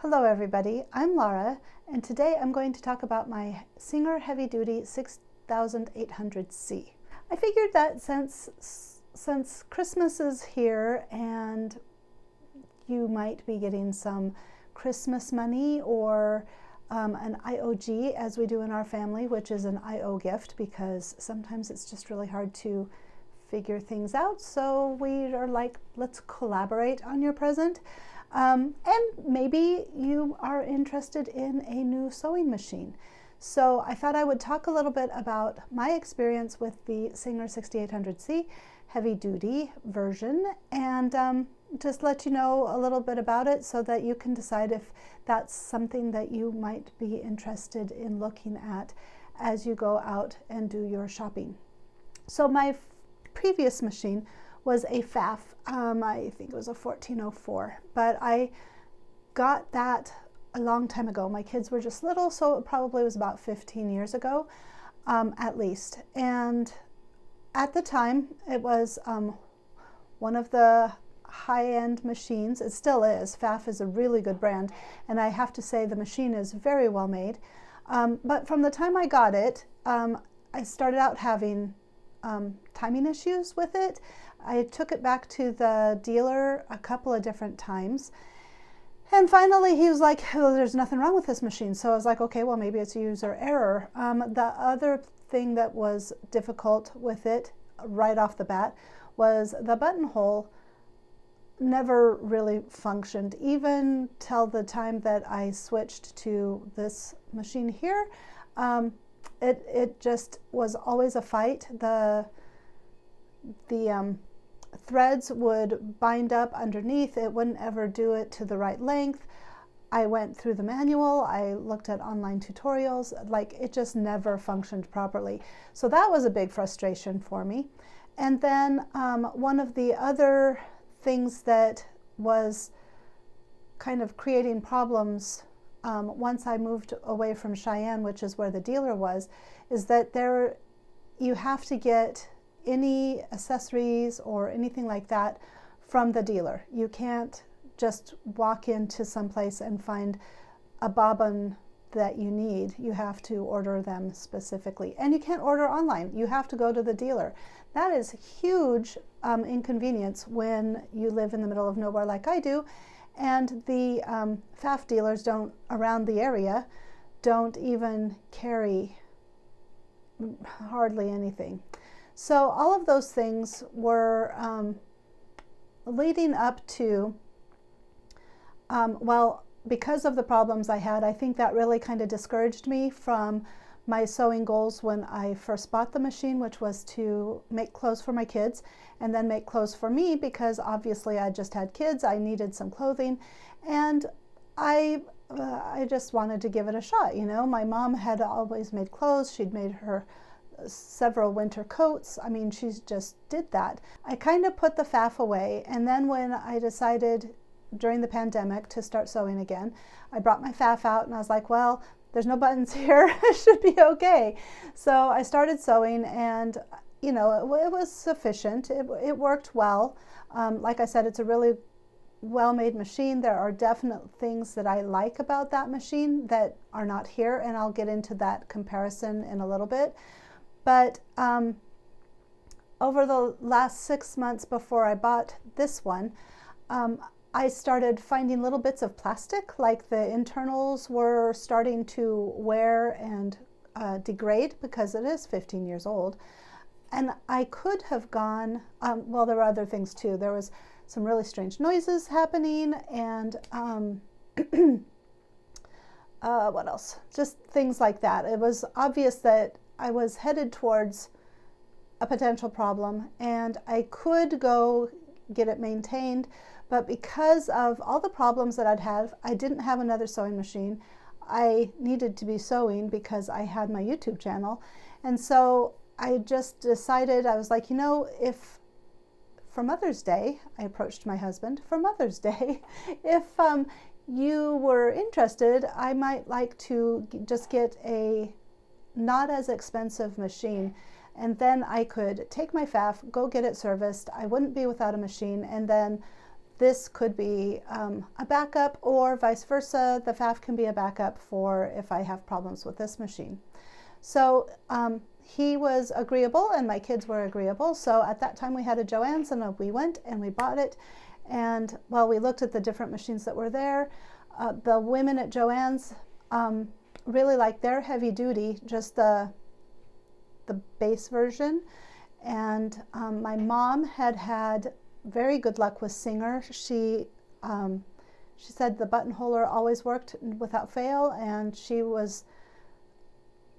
Hello everybody, I'm Laura, and today I'm going to talk about my Singer Heavy Duty 6800C. I figured that since Christmas is here and you might be getting some Christmas money or an IOG, as we do in our family, which is an IO gift, because sometimes it's just really hard to figure things out. So we are like, let's collaborate on your present. And maybe you are interested in a new sewing machine. So I thought I would talk a little bit about my experience with the Singer 6800C heavy duty version, and just let you know a little bit about it so that you can decide if that's something that you might be interested in looking at as you go out and do your shopping. So my previous machine was a Pfaff. I think it was a 1404, but I got that a long time ago. My kids were just little, so it probably was about 15 years ago, at least. And at the time, it was one of the high-end machines. It still is. Pfaff is a really good brand, and I have to say the machine is very well made. But from the time I got it, I started out having timing issues with it. I took it back to the dealer a couple of different times, and finally he was like, oh, there's nothing wrong with this machine. So I was like, okay, well, maybe it's a user error. The other thing that was difficult with it right off the bat was the buttonhole never really functioned, even till the time that I switched to this machine here. It just was always a fight. The threads would bind up underneath. It wouldn't ever do it to the right length. I went through the manual. I looked at online tutorials. Like, it just never functioned properly. So that was a big frustration for me. And then one of the other things that was kind of creating problems once I moved away from Cheyenne, which is where the dealer was, is that you have to get any accessories or anything like that from the dealer. You can't just walk into some place and find a bobbin that you need. You have to order them specifically, and you can't order online. You have to go to the dealer. That is huge inconvenience when you live in the middle of nowhere like I do, and the Pfaff dealers around the area don't even carry hardly anything. So all of those things were leading up to, well, because of the problems I had, I think that really kind of discouraged me from my sewing goals when I first bought the machine, which was to make clothes for my kids and then make clothes for me, because obviously I just had kids. I needed some clothing, and I just wanted to give it a shot. You know, my mom had always made clothes. She'd made her several winter coats. I mean, she just did that. I kind of put the Pfaff away, and then when I decided during the pandemic to start sewing again, I brought my Pfaff out and I was like, well, there's no buttons here. It should be okay. So I started sewing, and you know, it was sufficient. It worked well. Like I said, it's a really well-made machine. There are definite things that I like about that machine that are not here, and I'll get into that comparison in a little bit. But over the last 6 months before I bought this one, I started finding little bits of plastic, like the internals were starting to wear and degrade, because it is 15 years old. And I could have gone, well, there were other things too. There was some really strange noises happening, and what else? Just things like that. It was obvious that I was headed towards a potential problem, and I could go get it maintained, but because of all the problems that I'd had, I didn't have another sewing machine. I needed to be sewing because I had my YouTube channel, and so I just decided, I was like, you know, if for Mother's Day, I approached my husband, for Mother's Day, if you were interested, I might like to just get a not as expensive machine, and then I could take my Pfaff, go get it serviced. I wouldn't be without a machine, and then this could be a backup, or vice versa. The FAF can be a backup for if I have problems with this machine. So he was agreeable and my kids were agreeable. So at that time we had a Joann's and we went and we bought it. And while we looked at the different machines that were there, the women at Joann's really liked their heavy duty, just the base version. And my mom had very good luck with Singer. She said the buttonholer always worked without fail, and she was,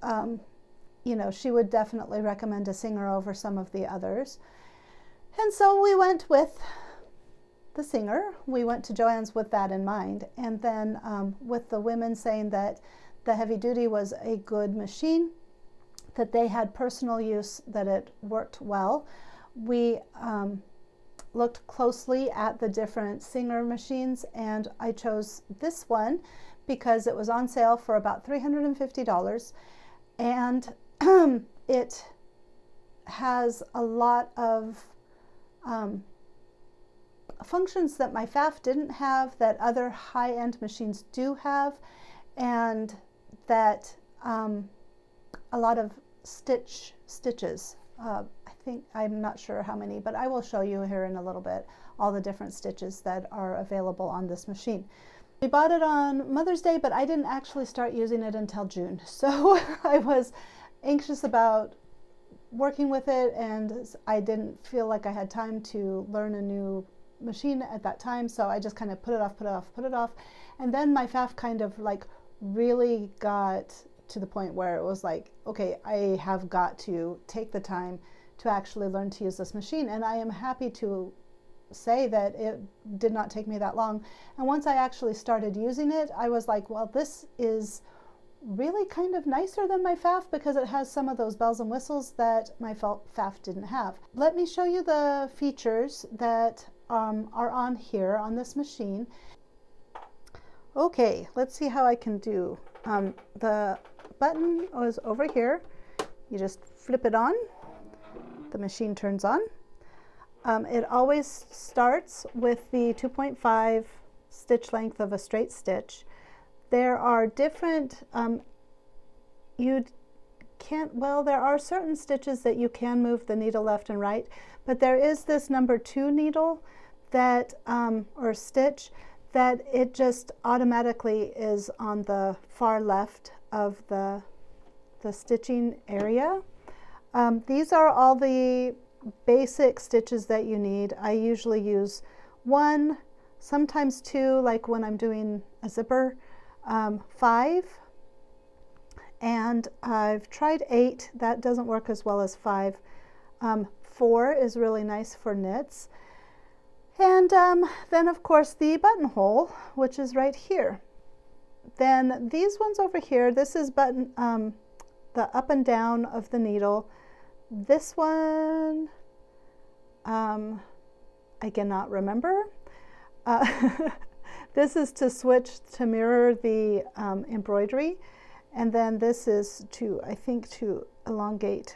you know, she would definitely recommend a Singer over some of the others. And so we went with the Singer. We went to Joann's with that in mind. And then with the women saying that the heavy duty was a good machine, that they had personal use, that it worked well, we looked closely at the different Singer machines, and I chose this one because it was on sale for about $350, and it has a lot of functions that my FAF didn't have, that other high-end machines do have, and that a lot of stitches. I think, I'm not sure how many, but I will show you here in a little bit all the different stitches that are available on this machine. We bought it on Mother's Day, but I didn't actually start using it until June. So I was anxious about working with it, and I didn't feel like I had time to learn a new machine at that time. So I just kind of put it off. And then my FAF kind of like really got to the point where it was like, okay, I have got to take the time to actually learn to use this machine. And I am happy to say that it did not take me that long. And once I actually started using it, I was like, well, this is really kind of nicer than my FAF, because it has some of those bells and whistles that my FAF didn't have. Let me show you the features that are on here on this machine. Okay, let's see how I can do. The button is over here. You just flip it on. The machine turns on. It always starts with the 2.5 stitch length of a straight stitch. There are different, there are certain stitches that you can move the needle left and right, but there is this number 2 needle that, or stitch, that it just automatically is on the far left of the stitching area. These are all the basic stitches that you need. I usually use 1, sometimes 2, like when I'm doing a zipper, 5, and I've tried 8. That doesn't work as well as 5. 4 is really nice for knits. And then of course the buttonhole, which is right here. Then these ones over here, this is button, the up and down of the needle. This one, I cannot remember. This is to switch to mirror the embroidery, and then this is to, I think, to elongate.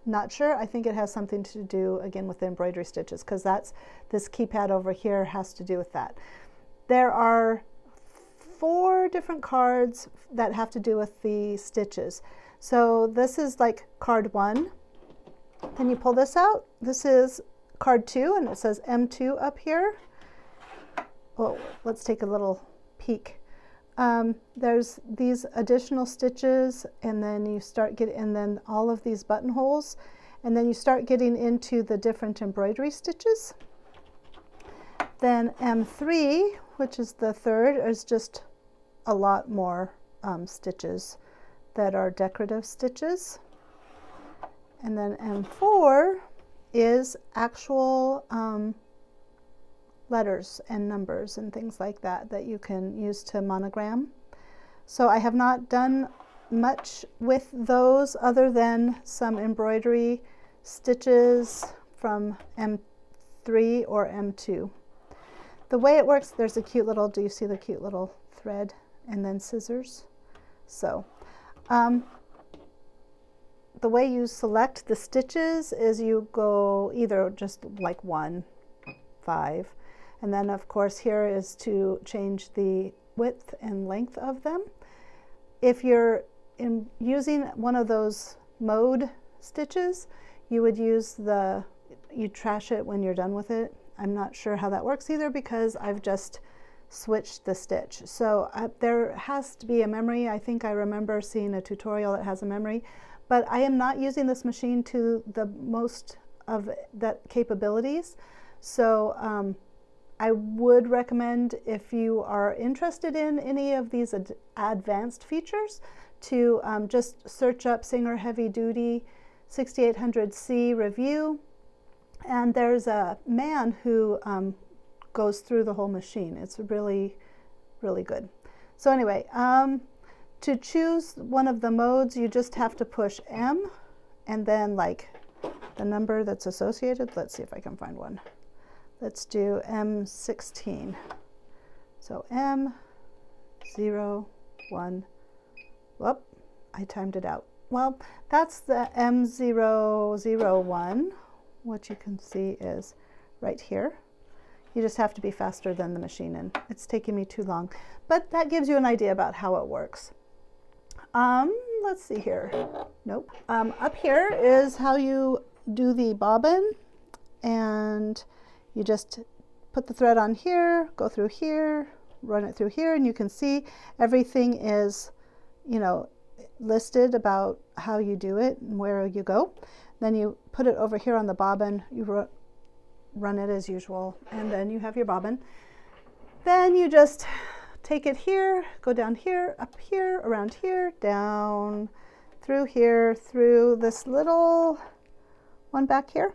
Not sure. I think it has something to do again with the embroidery stitches, because that's this keypad over here has to do with that. There are 4 different cards that have to do with the stitches. So this is like card 1. Then you pull this out. This is card 2, and it says M2 up here. Well, let's take a little peek. There's these additional stitches, and then you start getting, and then all of these buttonholes, and then you start getting into the different embroidery stitches. Then M3, which is the third, is just a lot more stitches that are decorative stitches. And then M4 is actual letters and numbers and things like that that you can use to monogram. So I have not done much with those other than some embroidery stitches from M3 or M2. The way it works, there's a cute little, do you see the cute little thread and then scissors? So the way you select the stitches is you go either just like 1, 5. And then of course here is to change the width and length of them. If you're using one of those mode stitches, you would use you trash it when you're done with it. I'm not sure how that works either because I've just switched the stitch. So there has to be a memory. I think I remember seeing a tutorial that has a memory, but I am not using this machine to the most of that capabilities. So I would recommend, if you are interested in any of these advanced features, to just search up Singer Heavy Duty 6800C review, and there's a man who goes through the whole machine. It's really, really good. So anyway, to choose one of the modes, you just have to push M and then like the number that's associated. Let's see if I can find one. Let's do M16. So M01. Whoop, I timed it out. Well, that's the M001. What you can see is right here. You just have to be faster than the machine, and it's taking me too long. But that gives you an idea about how it works. Let's see here. Nope. Up here is how you do the bobbin, and you just put the thread on here, go through here, run it through here, and you can see everything is, you know, listed about how you do it and where you go. Then you put it over here on the bobbin, you run it as usual, and then you have your bobbin. Then you just take it here, go down here, up here, around here, down, through here, through this little one back here.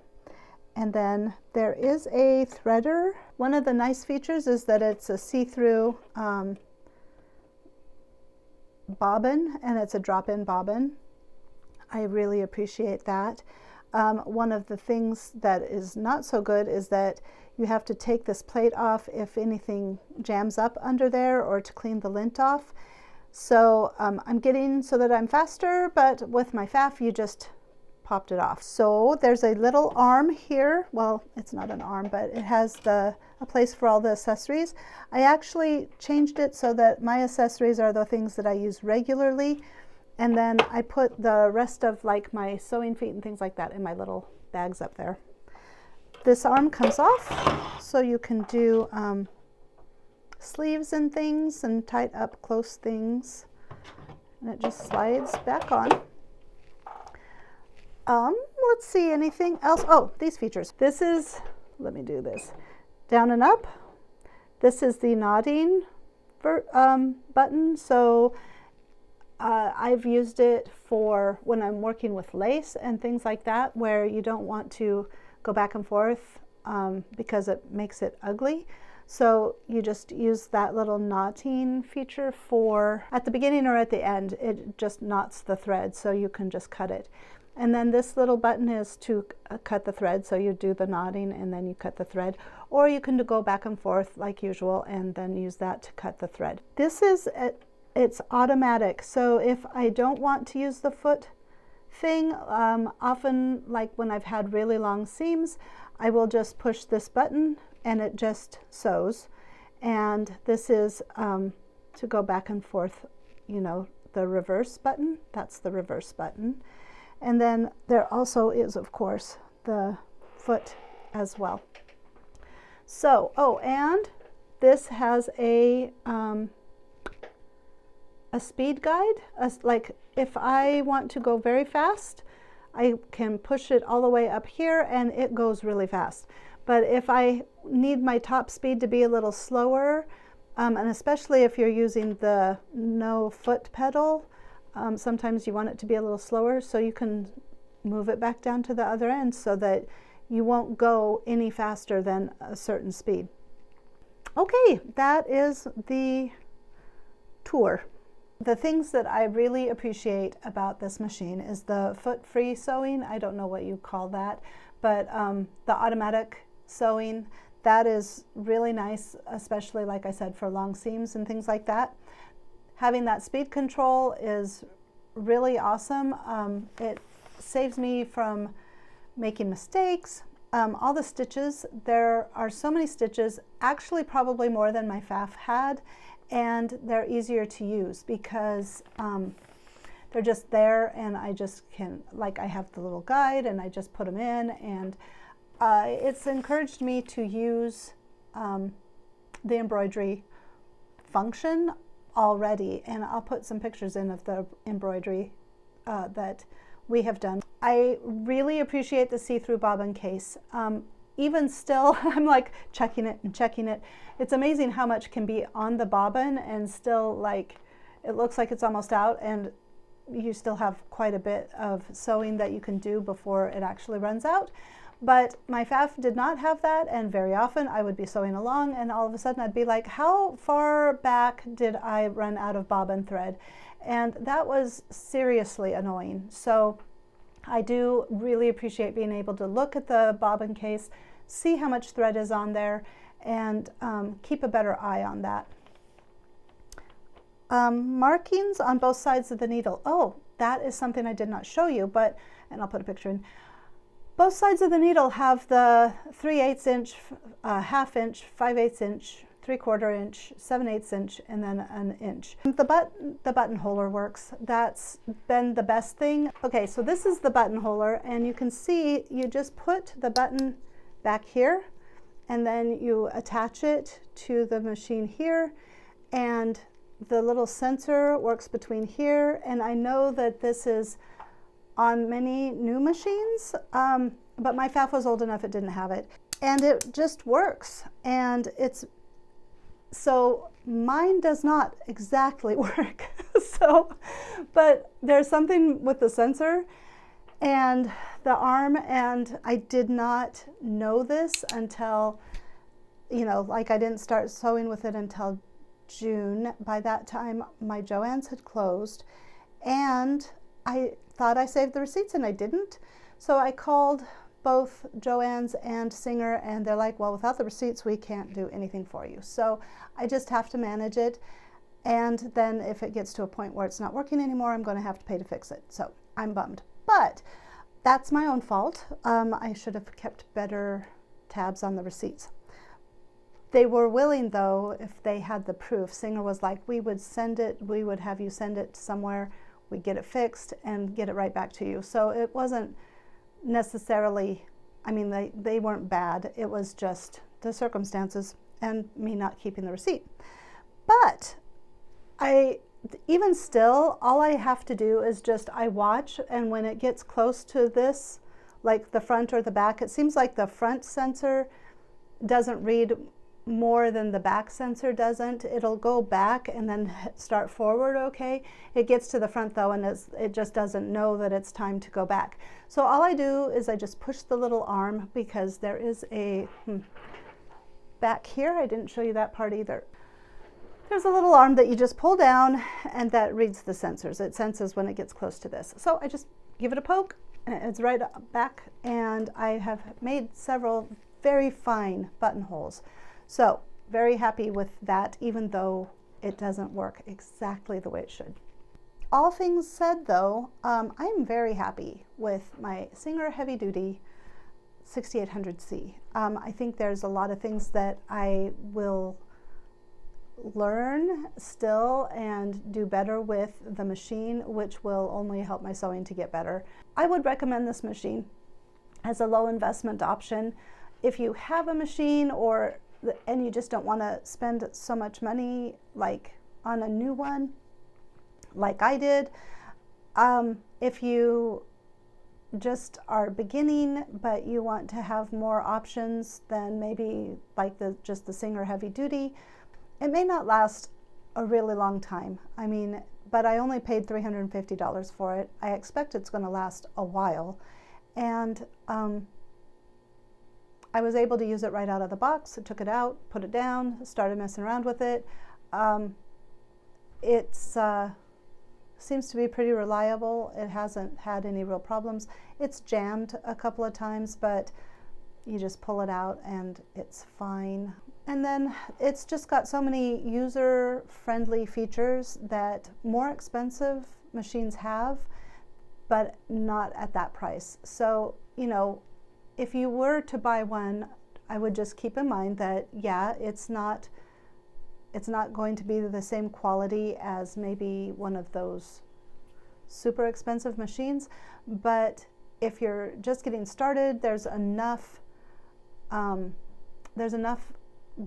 And then there is a threader. One of the nice features is that it's a see-through bobbin, and it's a drop-in bobbin. I really appreciate that. One of the things that is not so good is that you have to take this plate off if anything jams up under there, or to clean the lint off. So I'm getting so that I'm faster, but with my FAF you just popped it off. So there's a little arm here. Well, it's not an arm, but it has a place for all the accessories. I actually changed it so that my accessories are the things that I use regularly, and then I put the rest of like my sewing feet and things like that in my little bags up there. This arm comes off, so you can do sleeves and things and tight up close things, and it just slides back on. Let's see, anything else? Oh, these features. This is, let me do this, down and up. This is the knotting button. So I've used it for when I'm working with lace and things like that, where you don't want to go back and forth because it makes it ugly. So you just use that little knotting feature for at the beginning or at the end. It just knots the thread, so you can just cut it. And then this little button is to cut the thread, so you do the knotting and then you cut the thread, or you can go back and forth like usual and then use that to cut the thread. This is it's automatic, so if I don't want to use the foot thing, often like when I've had really long seams, I will just push this button and it just sews. And this is to go back and forth, you know, the reverse button. That's the reverse button. And then there also is, of course, the foot as well. So, oh, and this has a speed guide. Like if I want to go very fast, I can push it all the way up here and it goes really fast. But if I need my top speed to be a little slower, and especially if you're using the no foot pedal, sometimes you want it to be a little slower, so you can move it back down to the other end so that you won't go any faster than a certain speed. Okay, that is the tour. The things that I really appreciate about this machine is the foot-free sewing. I don't know what you call that, but the automatic sewing, that is really nice, especially like I said, for long seams and things like that. Having that speed control is really awesome. It saves me from making mistakes, all the stitches. There are so many stitches, actually probably more than my Pfaff had, and they're easier to use because they're just there, and I just can, like, I have the little guide and I just put them in, and it's encouraged me to use the embroidery function already, and I'll put some pictures in of the embroidery that we have done. I really appreciate the see-through bobbin case. Even still, I'm like checking it and checking it. It's amazing how much can be on the bobbin and still, like, it looks like it's almost out, and you still have quite a bit of sewing that you can do before it actually runs out. But my Pfaff did not have that, and very often I would be sewing along and all of a sudden I'd be like, how far back did I run out of bobbin thread? And that was seriously annoying. So I do really appreciate being able to look at the bobbin case, see how much thread is on there, and keep a better eye on that. Markings on both sides of the needle. Oh, that is something I did not show you, but, and I'll put a picture in. Both sides of the needle have the 3/8 inch, ½ inch, 5/8 inch, 3/4 inch, 7/8 inch, and then an inch. The buttonholer works. That's been the best thing. Okay, so this is the buttonholer, and you can see you just put the button back here, and then you attach it to the machine here, and the little sensor works between here. And I know that this is on many new machines, but my Pfaff was old enough it didn't have it, and it just works. And it's, so mine does not exactly work. So, but there's something with the sensor and the arm, and I did not know this until, you know, like, I didn't start sewing with it until June. By that time my Joann's had closed, and I thought I saved the receipts and I didn't. So I called both Joann's and Singer, and they're like, well, without the receipts we can't do anything for you. So I just have to manage it, and then if it gets to a point where it's not working anymore, I'm going to have to pay to fix it. So I'm bummed, but that's my own fault. I should have kept better tabs on the receipts. They were willing, though, if they had the proof. Singer was like, we would send it, we would have you send it somewhere, we'd get it fixed and get it right back to you. So it wasn't necessarily, I mean, they weren't bad. It was just the circumstances and me not keeping the receipt. But even still, all I have to do is just, I watch, and when it gets close to this, like the front or the back, it seems like the front sensor doesn't read more than the back sensor doesn't. It'll go back and then start forward okay. It gets to the front though, and it just doesn't know that it's time to go back. So all I do is I just push the little arm, because there is a back here, I didn't show you that part either. There's a little arm that you just pull down, and that reads the sensors. It senses when it gets close to this. So I just give it a poke, and it's right back, and I have made several very fine buttonholes. So very happy with that, even though it doesn't work exactly the way it should. All things said, though, I'm very happy with my Singer Heavy Duty 6800C. I think there's a lot of things that I will learn still and do better with the machine, which will only help my sewing to get better. I would recommend this machine as a low investment option. If you have a machine and you just don't want to spend so much money like on a new one like I did, if you just are beginning but you want to have more options than maybe like just the Singer Heavy Duty, it may not last a really long time. I mean, but I only paid $350 for it. I expect it's going to last a while, and I was able to use it right out of the box. I took it out, put it down, started messing around with it. It seems to be pretty reliable. It hasn't had any real problems. It's jammed a couple of times, but you just pull it out and it's fine. And then it's just got so many user-friendly features that more expensive machines have, but not at that price. So, you know, if you were to buy one, I would just keep in mind that, yeah, it's not going to be the same quality as maybe one of those super expensive machines, but if you're just getting started, there's enough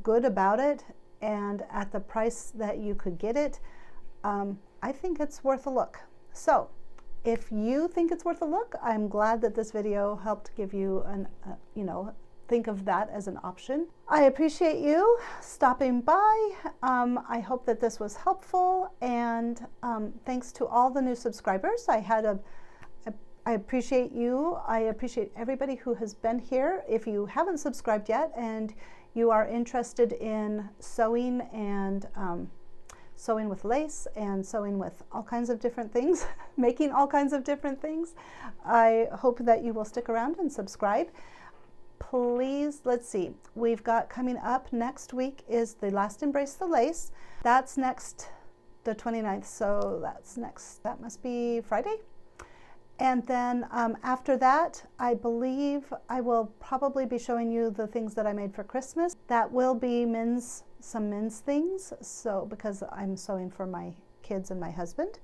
good about it, and at the price that you could get it, I think it's worth a look. So if you think it's worth a look, I'm glad that this video helped give you an, think of that as an option. I appreciate you stopping by. I hope that this was helpful, and thanks to all the new subscribers. I appreciate you. I appreciate everybody who has been here. If you haven't subscribed yet and you are interested in sewing and sewing with lace and sewing with all kinds of different things, making all kinds of different things, I hope that you will stick around and subscribe. Please, let's see, we've got coming up next week is the Last Embrace the Lace. That's next, the 29th, so that must be Friday. And then after that, I believe I will probably be showing you the things that I made for Christmas. That will be some men's things, so because I'm sewing for my kids and my husband.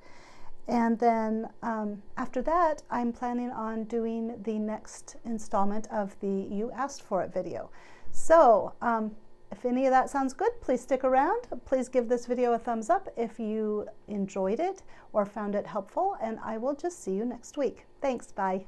And then after that, I'm planning on doing the next installment of the You Asked For It video. So if any of that sounds good, please stick around. Please give this video a thumbs up if you enjoyed it or found it helpful, and I will just see you next week. Thanks, bye.